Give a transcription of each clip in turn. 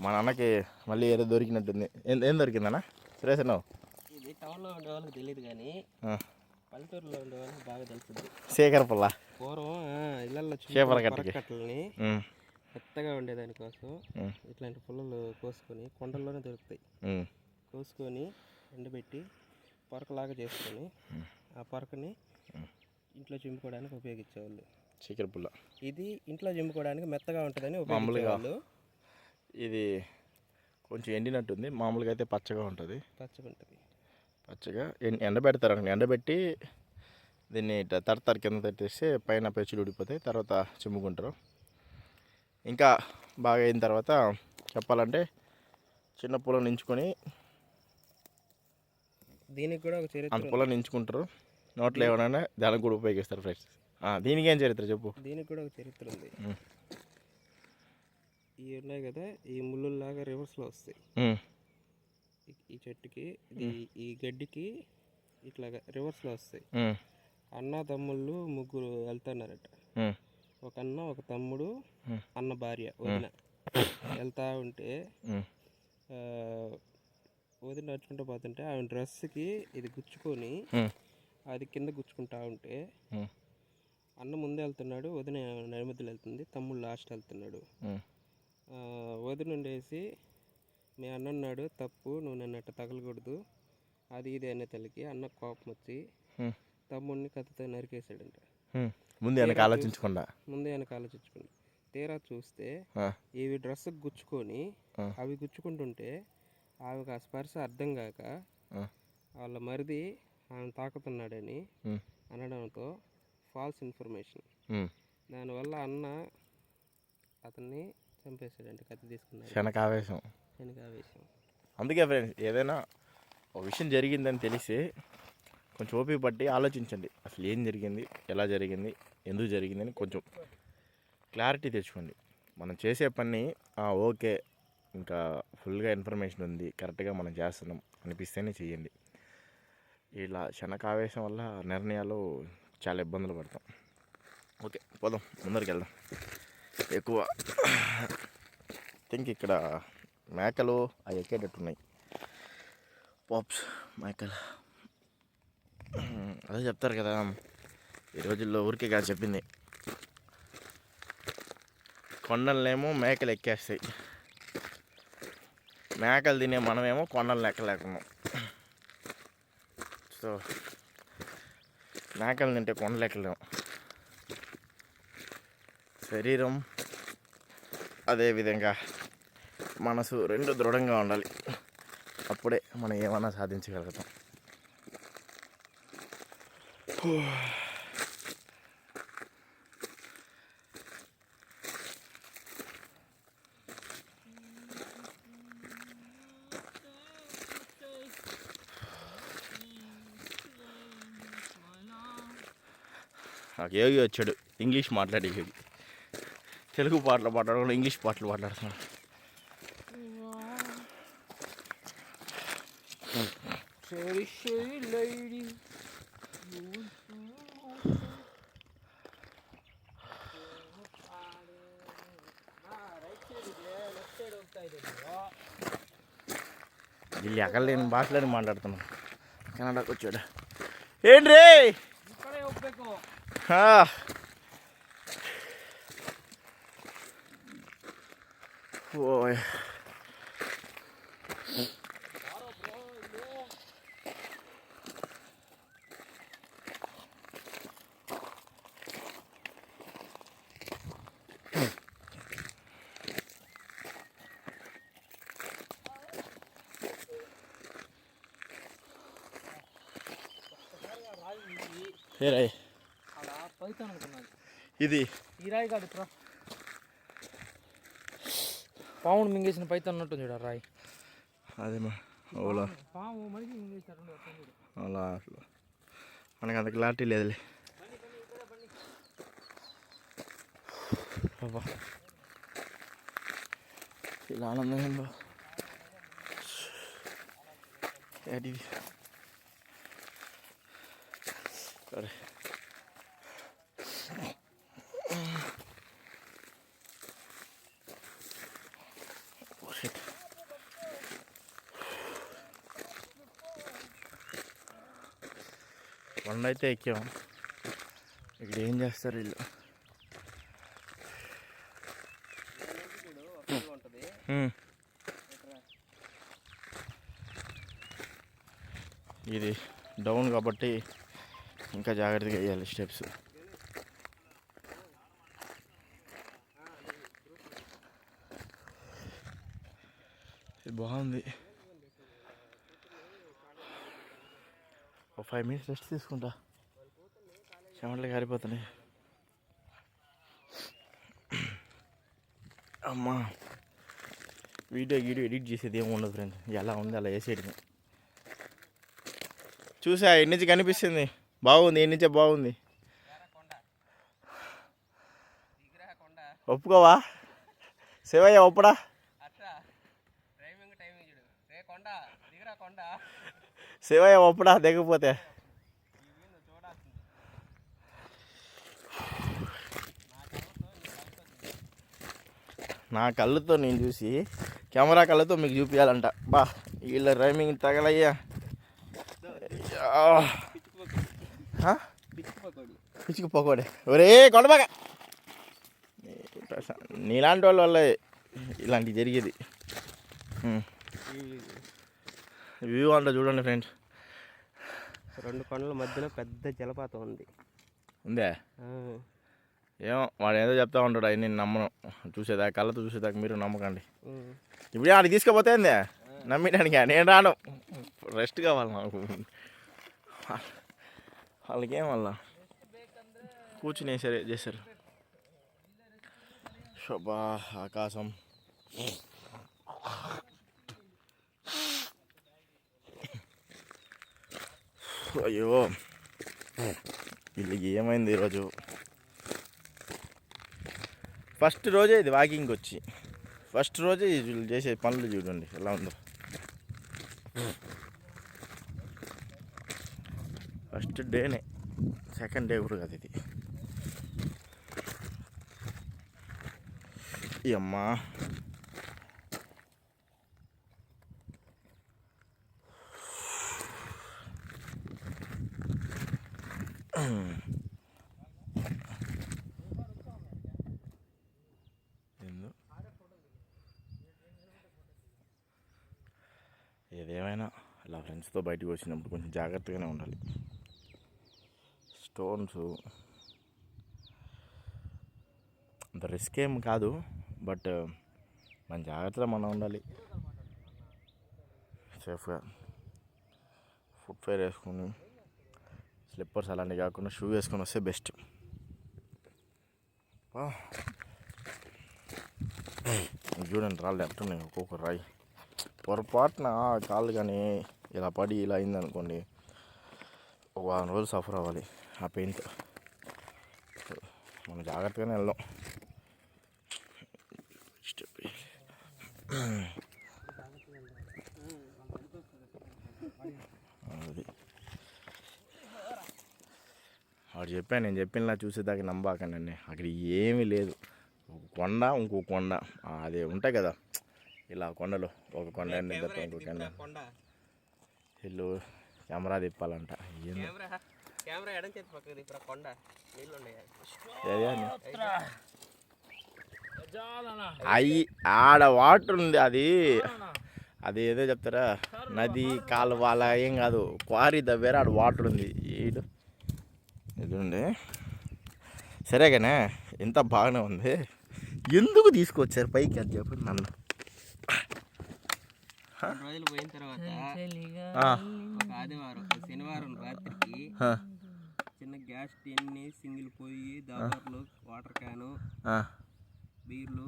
మా నాన్నకి మళ్ళీ ఏదో దొరికినట్టుంది. ఏం దొరికిందన్నా సురేష్ అన్న? ఇది టౌన్లో ఉండే వాళ్ళకి తెలియదు కానీ పల్లెటూరులో ఉండే వాళ్ళకి బాగా తెలుస్తుంది. శేఖర్ పుల్ల పూర్వం ఇళ్ళల్లో కట్టలని మెత్తగా ఉండేదానికోసం ఇట్లాంటి పుల్లలు కోసుకొని కొండల్లోనే దొరుకుతాయి. కోసుకొని ఎండబెట్టి పొరకలాగా చేసుకొని ఆ పొరకని ఇంట్లో చింపుకోవడానికి ఉపయోగించేవాళ్ళు. శేఖర్ పుల్ల ఇది ఇంట్లో చింపుకోవడానికి మెత్తగా ఉంటుందని ఉపయోగించేవాళ్ళు. ఇది కొంచెం ఎండినట్టుంది, మామూలుగా అయితే పచ్చగా ఉంటుంది. పచ్చగా ఎండబెడతారు. ఎండబెట్టి దీన్ని తడతారు, కింద తట్టేస్తే పైన పెచ్చులు ఊడిపోతాయి, తర్వాత చిమ్ముకుంటారు. ఇంకా బాగా అయిన తర్వాత చెప్పాలంటే చిన్న పొలం నించుకొని దీనికి కూడా ఒక చరిత్ర, అంత పొలం నించుకుంటారు, నోట్లో ఏమన్నా దానికి కూడా ఉపయోగిస్తారు ఫ్రెండ్స్. దీనికి ఏం చరిత్ర చెప్పు? దీనికి కూడా ఒక చరిత్ర ఉంది. ఇవి ఉన్నాయి కదా, ఈ ముళ్ళులాగా రివర్స్లో వస్తాయి. ఈ చెట్టుకి ఈ గడ్డికి ఇట్లాగా రివర్స్లో వస్తాయి. అన్న తమ్ముళ్ళు ముగ్గురు వెళ్తున్నారట. ఒక అన్న, ఒక తమ్ముడు, అన్న భార్య వదిన వెళ్తా ఉంటే వదిన నడుచుకుంటూ పోతుంటే ఆమె డ్రెస్కి ఇది గుచ్చుకొని అది కింద గుచ్చుకుంటా ఉంటే అన్న ముందే వెళ్తున్నాడు, వదిన నడిమధ్యలో వెళ్తుంది, తమ్ముడు లాస్ట్ వెళ్తున్నాడు. వదిన ఉండేసి మీ అన్న ఉన్నాడు తప్పు, నువ్వు నన్ను అట్ట తగలకూడదు అది ఇది అనే తల్లికి అన్న కోపం వచ్చి తమ్ముడిని కత్తితో నరికేశాడంట. ముందే వెనక ఆలోచించకుండా తీరా చూస్తే ఇవి డ్రెస్సుకు గుచ్చుకొని అవి గుచ్చుకుంటుంటే ఆమెకు ఆ స్పర్శ అర్థం కాక వాళ్ళ మరిది ఆమె తాకుతున్నాడని అనడంతో ఫాల్స్ ఇన్ఫర్మేషన్, దానివల్ల అన్న అతన్ని చంపేశాడంటే కత్తి తీసుకున్నాడు. శనకావేశం. అందుకే ఫ్రెండ్స్, ఏదైనా ఒక విషయం జరిగిందని తెలిసి కొంచెం ఓపిక పట్టి ఆలోచించండి. అసలు ఏం జరిగింది, ఎలా జరిగింది, ఎందుకు జరిగిందని కొంచెం క్లారిటీ తెచ్చుకోండి. మనం చేసే పని ఓకే, ఇంకా ఫుల్గా ఇన్ఫర్మేషన్ ఉంది, కరెక్ట్గా మనం చేస్తున్నాం అనిపిస్తేనే చెయ్యండి. ఇలా శనకావేశం వల్ల నిర్ణయాలు చాలా ఇబ్బందులు పడతాం. ఓకే, పోదాం, ముందరికి వెళ్దాం. ఎక్కువ థింక్ ఇక్కడ మేకలు అవి ఎక్కేటట్టున్నాయి. పాప్స్ మేకలు అదే చెప్తారు కదా, ఈ రోజుల్లో ఊరికే కాదు చెప్పింది. కొండలనేమో మేకలు ఎక్కేస్తాయి, మేకలు తినే మనమేమో కొండలు ఎక్కలేకున్నాం. సో మేకలు తింటే కొండలు ఎక్కలేము. శరీరం అదేవిధంగా మనసు రెండు దృఢంగా ఉండాలి, అప్పుడే మనం ఏమన్నా సాధించగలుగుతాం. నాకు యోగి వచ్చాడు, ఇంగ్లీష్ మాట్లాడే యోగి. తెలుగు పాటలు మాట్లాడకుండా ఇంగ్లీష్ పాటలు మాట్లాడుతున్నాడు. వీళ్ళు ఎక్కడ లేని భాషలోనే మాట్లాడుతున్నాం. కన్నడకు వచ్చాడు. ఏంటి ఓయ్, ఇది ఈ రాయి కాదు, పామును మింగేసిన పైతాన్ ఉన్నట్టు చూడ రాయి. అదే పాము మనిషి మింగేసారు అలా, అసలు మనకి అంత క్లారిటీ లేదులే. ఇలా ఆనందంగా సరే. Oh shit. కొండ అయితే ఎక్కాం. ఇక్కడ ఏం చేస్తారు వీళ్ళు? ఇది డౌన్ కాబట్టి ఇంకా జాగ్రత్తగా వేయాలి స్టెప్స్. ఇది బాగుంది. ఒక 5 minutes రెస్ట్ తీసుకుంటా, చెమటలు కారిపోతున్నాయి. అమ్మా, వీడియో ఎడిట్ చేసేది ఏమి ఉండదు ఫ్రెండ్స్, ఎలా ఉంది అలా వేసేయడమే. చూసా ఎన్ని నుంచి కనిపిస్తుంది, బాగుంది, ఎన్ని నుంచే బాగుంది. ఒప్పుకోవా శివయ్య? ఒప్పుడా? శివయ్య ఒప్పుడా దిగపోతే? నా కళ్ళతో నేను చూసి కెమెరా కళ్ళతో మీకు చూపించాలంట. బా వీళ్ళ రైమింగ్ తగలయ్యా. పిచ్చుకు పకోడే ఒరే కొండబాగా. నీలాంటి వాళ్ళ వల్ల ఇలాంటివి జరిగేది. వ్యూ అంట చూడండి ఫ్రెండ్స్. 2 కొండల మధ్యలో పెద్ద జలపాతం ఉంది. ఉందే? ఏమో వాడు ఏదో చెప్తా ఉంటాడు, అవి నేను నమ్మను. చూసేదాకా కళ్ళతో చూసేదాకా మీరు నమ్మకండి. ఇప్పుడే ఆడికి తీసుకుపోతే ఏందే నమ్మడానికి? నేను రాను, రెస్ట్ కావాలి నాకు. వాళ్ళకేం వల్ల కూర్చుని సరే చేశారు. శోభా ఆకాశం. అయ్యో వీళ్ళకి ఏమైంది ఈరోజు? ఫస్ట్ రోజే ఇది వాకింగ్ వచ్చి, ఫస్ట్ రోజే వీళ్ళు చేసే పనులు చూడండి ఎలా ఉందో. ఫస్ట్ డేనే, సెకండ్ డే కూడా కదా ఇది. ఈ అమ్మా ఏదేమైనా ఇలా ఫ్రెండ్స్తో బయటకు వచ్చినప్పుడు కొంచెం జాగ్రత్తగానే ఉండాలి. స్టోన్స్ అంత రిస్క్ ఏం కాదు, బట్ మన జాగ్రత్తగా మనం ఉండాలి. సేఫ్గా ఫుట్వేర్ వేసుకొని, స్లిప్పర్స్ అలాంటివి కాకుండా షూ వేసుకొని వస్తే బెస్ట్. చూడండి రాళ్ళు ఎట్టున్నాయి, ఒక్కొక్క రాయి. పొరపాటున కాళ్ళు కానీ ఇలా పడి ఇలా అయిందనుకోండి, ఒక 1 రోజులు సఫర్ అవ్వాలి ఆ పెయిన్తో. మనం జాగ్రత్తగానే వెళ్దాం. అది వాడు చెప్పాను, నేను చెప్పినలా చూసేదాకా నమ్మకండి. అక్కడ ఏమీ లేదు. ఒక కొండ, ఇంకో కొండ, అదే ఉంటాయి కదా ఇలా కొండలు, ఒక కొండ ఇంకో కొండ. వీళ్ళు కెమెరా తిప్పాలంట. అవి ఆడ వాటర్ ఉంది, అది ఏదో చెప్తారా, నది కాలువ అలా ఏం కాదు, క్వారీ దగ్గర ఆడ వాటర్ ఉంది. ఇదండి సరే కానీ ఎంత బాగానే ఉంది. ఎందుకు తీసుకొచ్చారు పైకి అది చెప్పండి నన్ను. రోజులు పోయిన తర్వాత ఒక ఆదివారం శనివారం రాత్రికి చిన్న గ్యాస్ టిన్ని, సింగిల్ పొయ్యి, దాబార్లు, వాటర్ క్యాను, బీర్లు,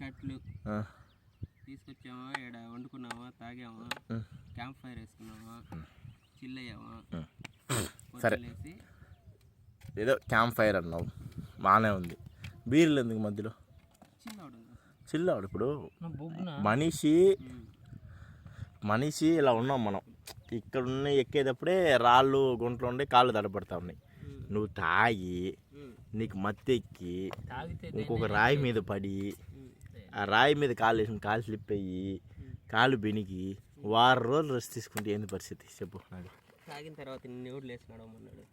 కట్లు తీసుకొచ్చామా. ఇక్కడ వండుకున్నామా, తాగామా, క్యాంప్ ఫైర్ వేసుకున్నామా, చిల్ అయ్యామా. సరే ఏదో క్యాంప్ ఫైర్ అన్నావు, బాగానే ఉంది. బీర్లు ఎందుకు మధ్యలో? చిల్లవాడు ఇప్పుడు మనిషి ఇలా ఉన్నాం మనం. ఇక్కడ ఉన్న ఎక్కేటప్పుడే రాళ్ళు గుంటలు ఉండి కాళ్ళు తడపడతా ఉన్నాయి. నువ్వు తాగి నీకు మత్తెక్కి ఇంకొక రాయి మీద పడి, ఆ రాయి మీద కాలు వేసిన కాలు స్లిప్ అయ్యి కాలు బెనికి 1 వారం రోజులు రెస్ట్ తీసుకుంటే ఏంది పరిస్థితి చెప్పు నాకు? తాగిన తర్వాత నిన్ను ఎవడు లేచి నడవమన్నాడు?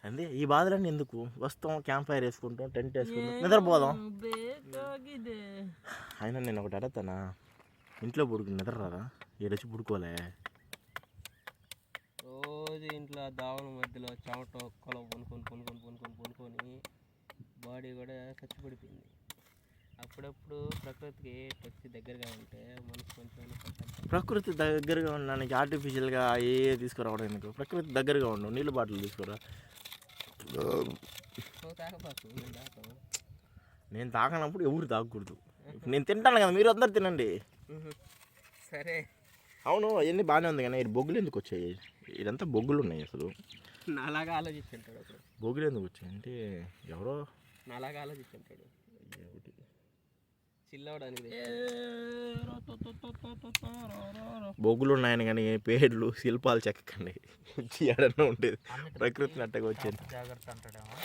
అంతే, ఈ బాధలన్నీ ఎందుకు? వస్తాం, క్యాంప్ ఫైర్ వేసుకుంటాం, టెంట్ వేసుకుంటాం, నిద్రపోదాం. అయినా నేను ఒకటి అడుగుతానా, ఇంట్లో పడుకుని నిద్ర రాదా? ఈడొచ్చి పడుకోలే. రోజు ఇంట్లో దావన మధ్యలో చెమట ఒక్కలో కొనుక్కొని బాడీ కూడా ఖర్చుపడిపోయింది. అప్పుడప్పుడు ప్రకృతికి టచ్ దగ్గరగా ఉంటే మనసు కొంచెం ప్రకృతి దగ్గరగా ఉండడానికి ఆర్టిఫిషియల్గా ఏ తీసుకురావడం ఎందుకు? ప్రకృతి దగ్గరగా ఉండవు, నీళ్ళు బాటిల్ తీసుకురా. నేను తాగనప్పుడు ఎవరు తాగకూడదు. నేను తింటాను కదా, మీరు అందరు తినండి. సరే. అవును, అవన్నీ బాగానే ఉంది కానీ బొగ్గులు ఎందుకు వచ్చాయి? ఇదంతా బొగ్గులు ఉన్నాయి అసలు. నాలాగా ఆలోచించుంటాడు అప్పుడు. బొగ్గులు ఎందుకు వచ్చాయి అంటే ఎవరో నాలాగా ఆలోచించుంటాడు. చిల్లవడానికి బొగ్గులు ఉన్నాయని కానీ పేర్లు శిల్పాలు చెక్కకండి. ఏడన్నా ఉండేది ప్రకృతిని అట్టగా వచ్చేది. జాగ్రత్త అంటాడేమో.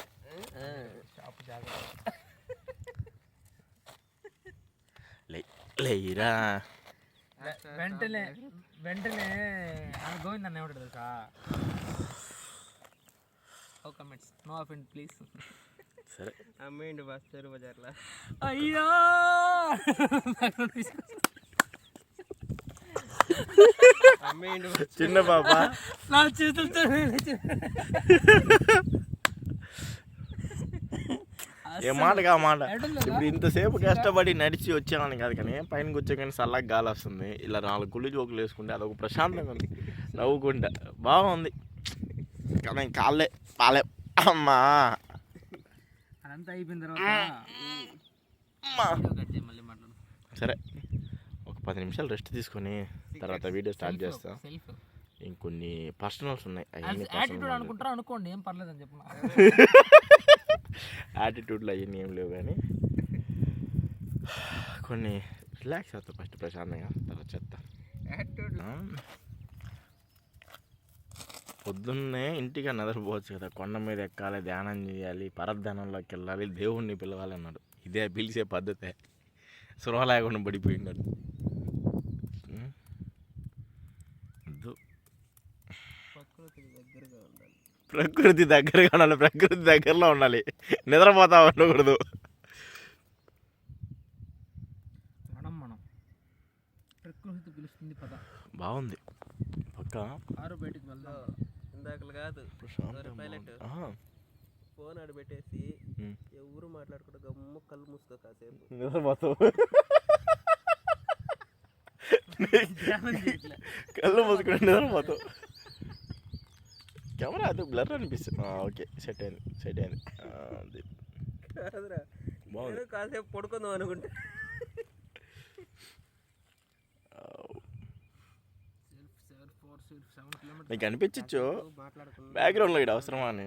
లేరా వెంటనే గోవిందన్న ఏమంటాడు తెలుసా? Comments no offend please. సరే అమ్మేయండి బస్ చెరు బజార్లో. అయ్యా అమ్మేయండి చిన్న పాప నా చేతులతో ఏ మాటగా మాట. ఇప్పుడు ఇంతసేపు కష్టపడి నడిచి వచ్చామని కాదు కానీ పైన కూర్చో కానీ చల్లగా గాలి వస్తుంది. ఇలా 4 గుళ్ళు జోకులు వేసుకుంటే అదొక ప్రశాంతంగా ఉంది, నవ్వుకుంటా బాగుంది. కానీ కాళ్ళే పాలే అమ్మా. అదంతా అయిపోయిన తర్వాత సరే ఒక 10 నిమిషాలు రెస్ట్ తీసుకొని తర్వాత వీడియో స్టార్ట్ చేస్తా. ఇంకొన్ని పర్సనల్స్ ఉన్నాయి, యాటిట్యూడ్ అనుకుంటారా అనుకోండి, ఏం పర్లేదు అని చెప్పిన. యాటిట్యూడ్లో అవన్నీ ఏం లేవు కానీ కొన్ని రిలాక్స్ అవుతా ఫస్ట్ ప్రశాంతంగా, తర్వాత చెప్తా. పొద్దున్నే ఇంటికి నిద్రపోవచ్చు కదా, కొండ మీద ఎక్కాలి, ధ్యానం చేయాలి, పరధ్యానంలోకి వెళ్ళాలి, దేవుణ్ణి పిలవాలి అన్నాడు. ఇదే పిలిచే పద్ధతే, సురవ లేకుండా పడిపోయినాడు. ప్రకృతి దగ్గరగా ఉండాలి, ప్రకృతి దగ్గరలో ఉండాలి, నిద్రపోతా ఉండకూడదు. మనం ప్రకృతి పిలుస్తుంది పద. బాగుంది పక్క ఆరు బయటికి వెళ్దాం. ఇందాకలు కాదు పైలట్ ఫోన్ ఆడ పెట్టేసి ఎవరు మాట్లాడుకుంటా గమ్ము కళ్ళు మూసుకో కాసేపు నిద్రపోతావు. కళ్ళు మూసుకుంటే నిద్రపోతావు. కెమెరా అది బ్లర్ అనిపిస్తుంది. ఓకే సెట్ అయింది. బాగుంది. కాసేపు పడుకుందాం అనుకుంటే నీకు అనిపించచ్చు బ్యాక్గ్రౌండ్లో ఇక్కడ అవసరమా అని.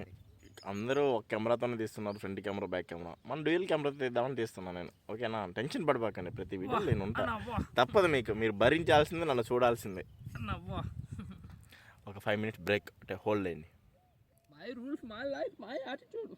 అందరూ ఒక కెమెరాతోనే తీస్తున్నారు, ఫ్రంట్ కెమెరా బ్యాక్ కెమెరా. మన డ్యూయల్ కెమెరా తీద్దామని తీస్తున్నాను నేను. ఓకేనా, టెన్షన్ పడిపోకండి, ప్రతి వీడియోలో నేను ఉంటా. తప్పదు, మీరు భరించాల్సిందే, నన్ను చూడాల్సిందే. ఒక 5 minutes బ్రేక్ అంటే హోల్డ్ అయ్యింది. My rules my life my attitude.